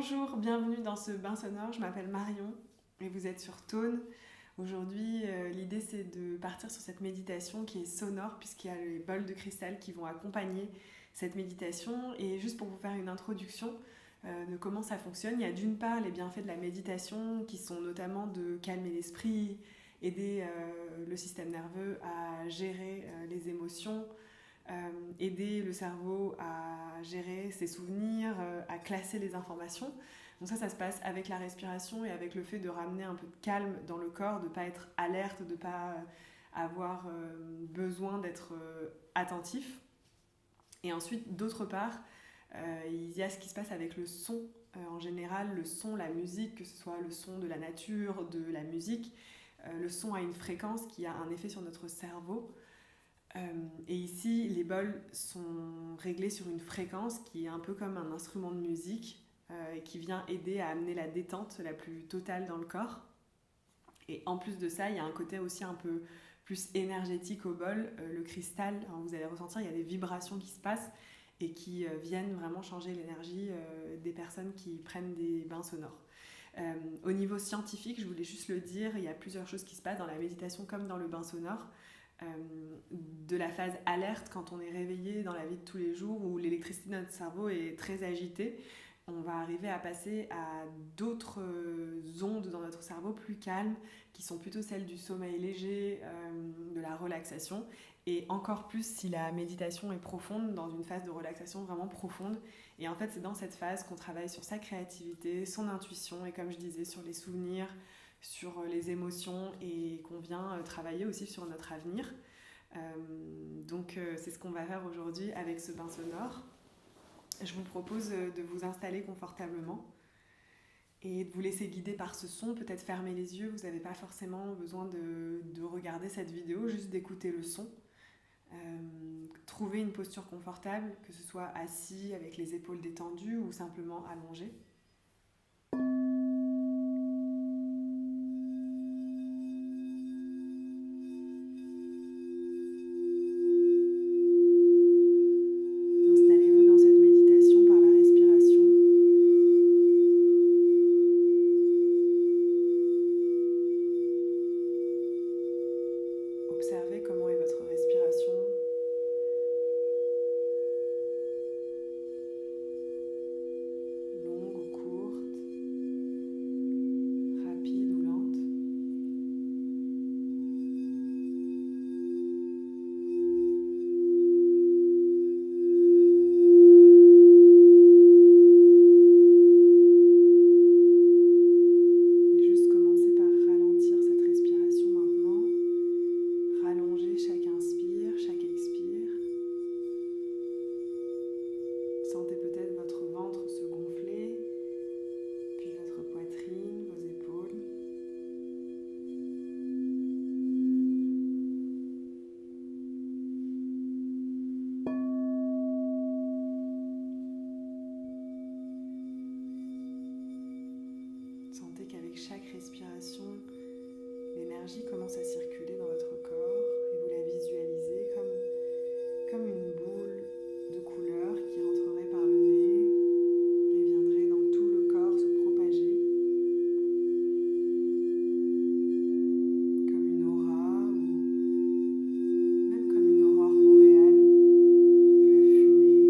Bonjour, bienvenue dans ce bain sonore, je m'appelle Marion et vous êtes sur Tone. Aujourd'hui, l'idée c'est de partir sur cette méditation qui est sonore puisqu'il y a les bols de cristal qui vont accompagner cette méditation. Et juste pour vous faire une introduction de comment ça fonctionne, il y a d'une part les bienfaits de la méditation qui sont notamment de calmer l'esprit, aider le système nerveux à gérer les émotions, aider le cerveau à gérer ses souvenirs, à classer les informations. Donc ça se passe avec la respiration et avec le fait de ramener un peu de calme dans le corps, de ne pas être alerte, de ne pas avoir besoin d'être attentif. Et ensuite, d'autre part, il y a ce qui se passe avec le son. En général, le son, la musique, que ce soit le son de la nature, de la musique, le son a une fréquence qui a un effet sur notre cerveau. Et ici, les bols sont réglés sur une fréquence qui est un peu comme un instrument de musique et qui vient aider à amener la détente la plus totale dans le corps. Et en plus de ça, il y a un côté aussi un peu plus énergétique au bol. Le cristal, hein, vous allez ressentir, il y a des vibrations qui se passent et qui viennent vraiment changer l'énergie des personnes qui prennent des bains sonores. Au niveau scientifique, je voulais juste le dire, il y a plusieurs choses qui se passent dans la méditation comme dans le bain sonore. De la phase alerte quand on est réveillé dans la vie de tous les jours où l'électricité de notre cerveau est très agitée, on va arriver à passer à d'autres ondes dans notre cerveau plus calmes qui sont plutôt celles du sommeil léger, de la relaxation, et encore plus si la méditation est profonde, dans une phase de relaxation vraiment profonde. Et en fait c'est dans cette phase qu'on travaille sur sa créativité, son intuition et comme je disais sur les souvenirs, sur les émotions et qu'on vient travailler aussi sur notre avenir. Donc c'est ce qu'on va faire aujourd'hui avec ce bain sonore. Je vous propose de vous installer confortablement et de vous laisser guider par ce son, peut-être fermer les yeux, vous n'avez pas forcément besoin de regarder cette vidéo, juste d'écouter le son. Trouver une posture confortable, que ce soit assis avec les épaules détendues ou simplement allongé. Installez-vous dans cette méditation par la respiration. Observez comment est votre respiration. Longue ou courte, rapide ou lente. Et juste commencer par ralentir cette respiration maintenant. Rallonger chaque inspire, chaque expire. Sentez peut-être votre ventre se gonfler, puis votre poitrine, vos épaules. Sentez qu'avec chaque respiration, l'énergie commence à circuler dans votre corps et vous la visualisez comme une boule de couleur qui rentrerait par le nez et viendrait dans tout le corps se propager comme une aura ou même comme une aurore boréale de la fumée.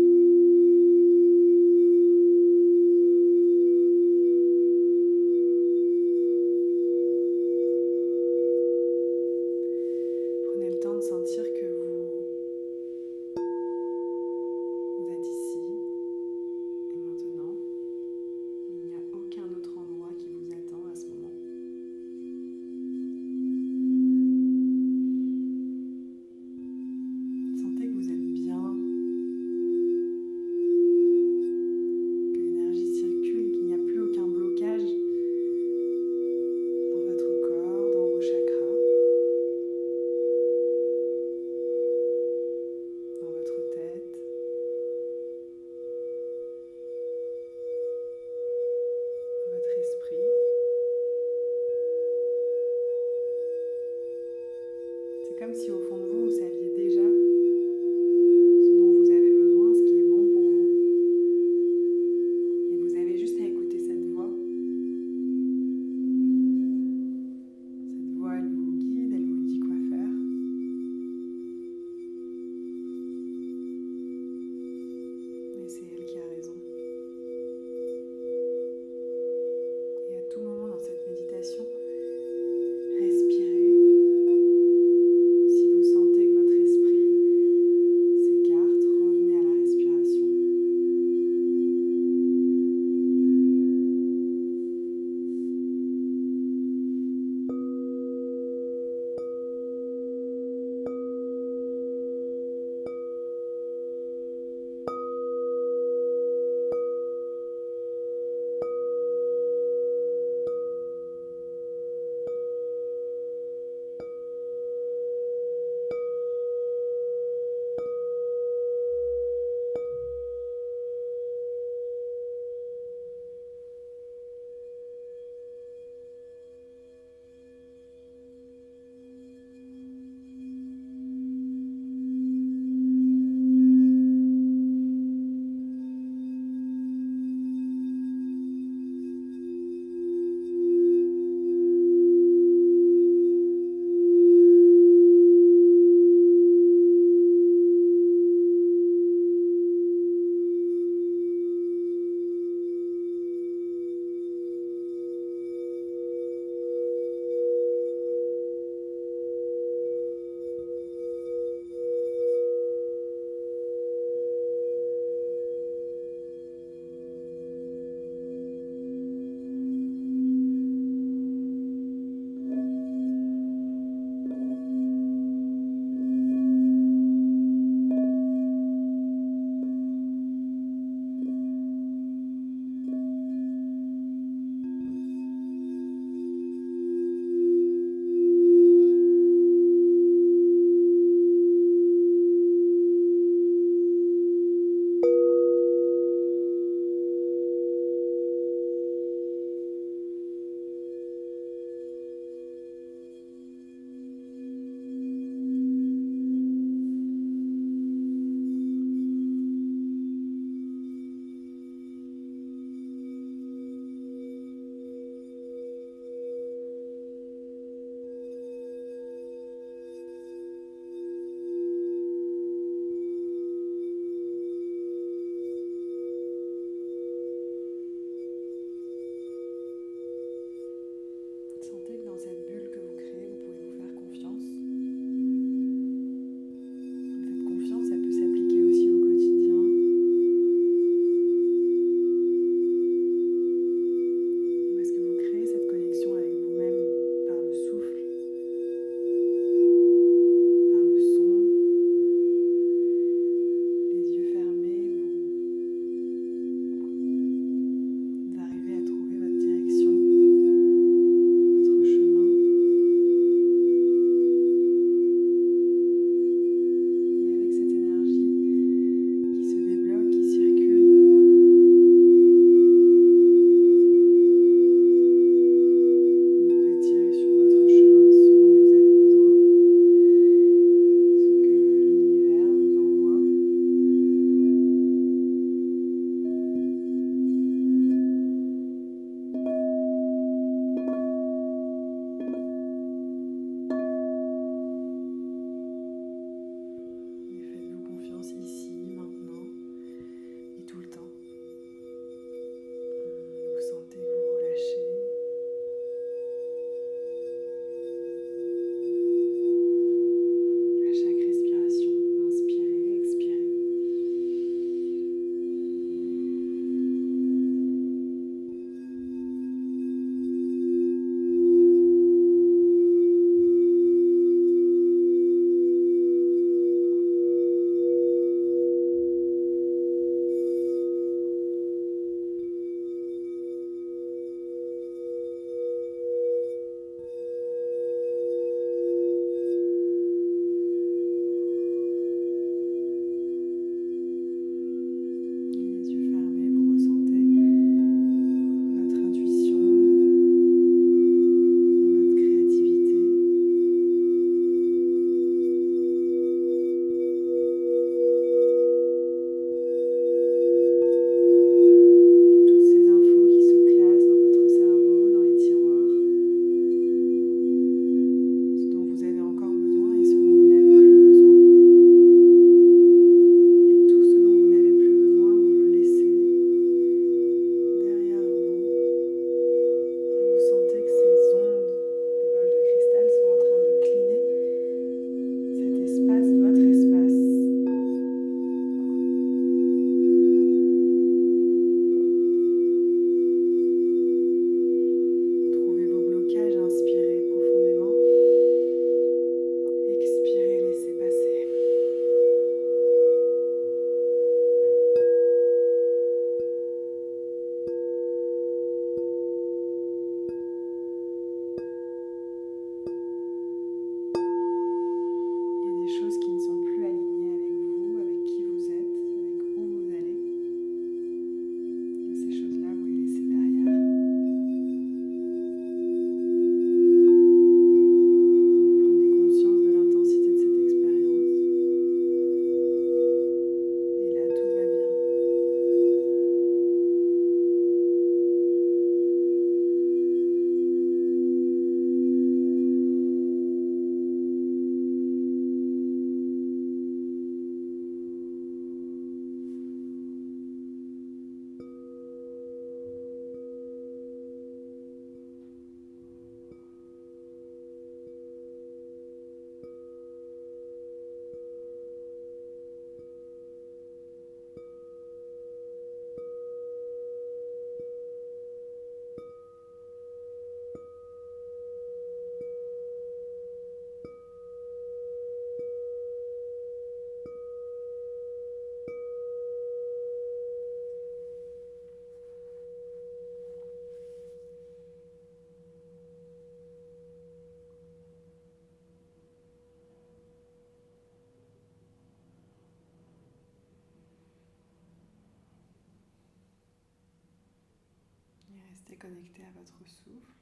Restez connecté à votre souffle.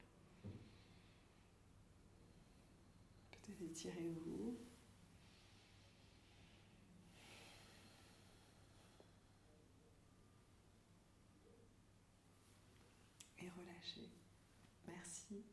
Peut-être étirez-vous. Et relâchez. Merci.